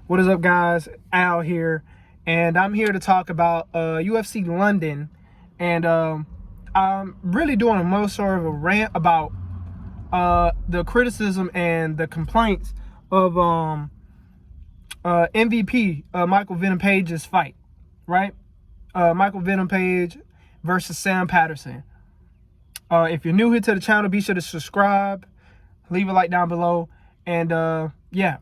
What is up, guys? Al here, and I'm here to talk about UFC London, and I'm really doing a more sort of a rant about the criticism and the complaints of MVP Michael Venom Page's fight, right? Michael Venom Page versus Sam Patterson. If you're new here to the channel, be sure to subscribe, leave a like down below, and yeah.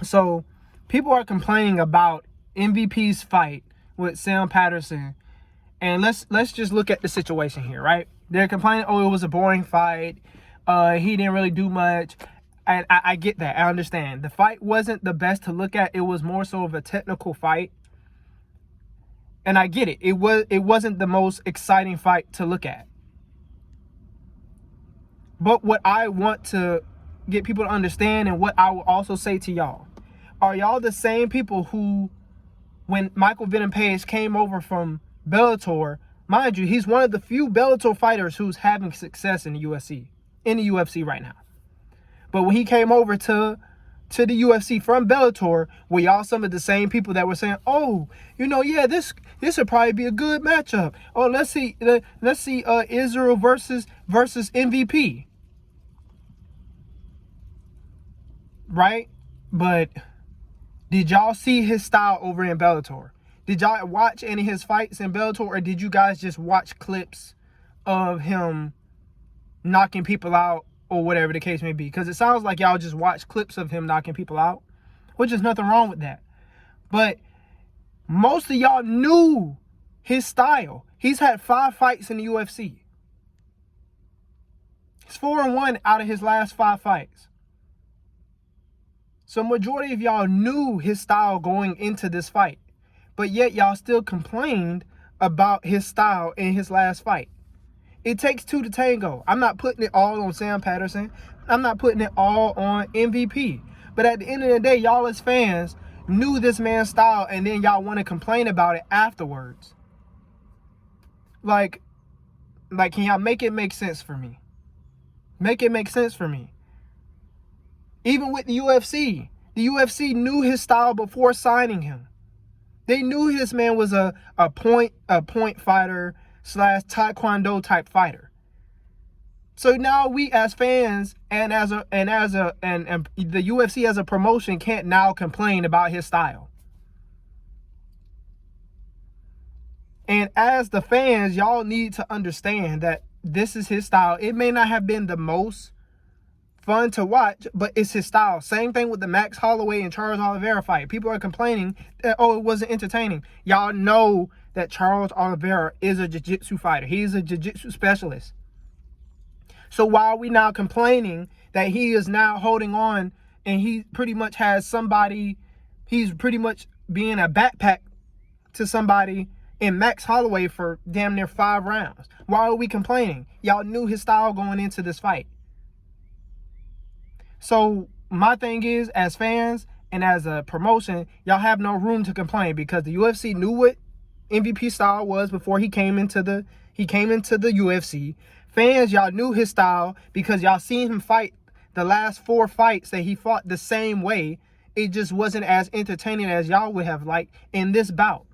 So people are complaining about MVP's fight with Sam Patterson, and let's just look at the situation here, right? They're complaining, oh, it was a boring fight. He didn't really do much, and I get that. I understand. The fight wasn't the best to look at. It was more so of a technical fight, and I get it. It wasn't the most exciting fight to look at. But what I want to get people to understand, and what I will also say to y'all, are y'all the same people who, when Michael Venom Page came over from Bellator, mind you, he's one of the few Bellator fighters who's having success in the UFC right now. But when he came over to the UFC from Bellator, were y'all some of the same people that were saying, oh, you know, yeah, this would probably be a good matchup. Oh, let's see Israel versus MVP. Right? But did y'all see his style over in Bellator? Did y'all watch any of his fights in Bellator, or did you guys just watch clips of him knocking people out, or whatever the case may be? Because it sounds like y'all just watch clips of him knocking people out, which is nothing wrong with that. But most of y'all knew his style. He's had 5 fights in the UFC. He's 4-1 out of his last 5 fights. So majority of y'all knew his style going into this fight, but yet y'all still complained about his style in his last fight. It takes 2 to tango. I'm not putting it all on Sam Patterson. I'm not putting it all on MVP. But at the end of the day, y'all as fans knew this man's style, and then y'all want to complain about it afterwards. Like, can y'all make it make sense for me? Make it make sense for me. Even with the UFC knew his style before signing him. They knew this man was a point fighter / taekwondo type fighter. So now we as fans and the UFC as a promotion can't now complain about his style. And as the fans, y'all need to understand that this is his style. It may not have been the most fun to watch, but it's his style. Same thing with the Max Holloway and Charles Oliveira fight. People are complaining that, oh, it wasn't entertaining. Y'all know that Charles Oliveira is a jiu-jitsu fighter. He's a jiu-jitsu specialist. So why are we now complaining that he is now holding on and he pretty much has somebody, he's pretty much being a backpack to somebody in Max Holloway for damn near 5 rounds? Why are we complaining? Y'all knew his style going into this fight. So my thing is, as fans and as a promotion, y'all have no room to complain, because the UFC knew what MVP style was before he came into the UFC. Fans, y'all knew his style because y'all seen him fight the last 4 fights that he fought the same way. It just wasn't as entertaining as y'all would have liked in this bout.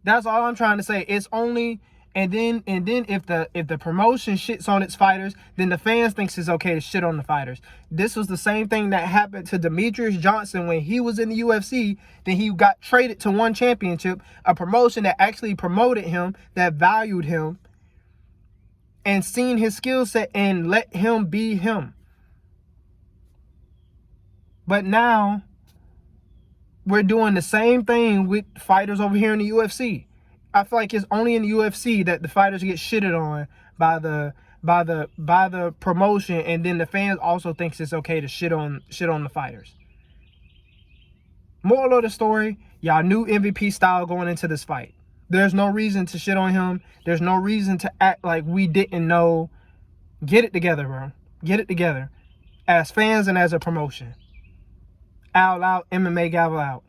That's all I'm trying to say. It's only and then if the promotion shits on its fighters, then the fans thinks it's okay to shit on the fighters. This was the same thing that happened to Demetrius Johnson when he was in the UFC. Then he got traded to One Championship, a promotion that actually promoted him, that valued him, and seen his skill set and let him be him. But now we're doing the same thing with fighters over here in the UFC. I feel like it's only in the UFC that the fighters get shitted on by the promotion, and then the fans also thinks it's okay to shit on the fighters. Moral of the story, y'all knew MVP style going into this fight. There's no reason to shit on him. There's no reason to act like we didn't know. Get it together, bro. Get it together. As fans and as a promotion. Al out, MMA gavel out.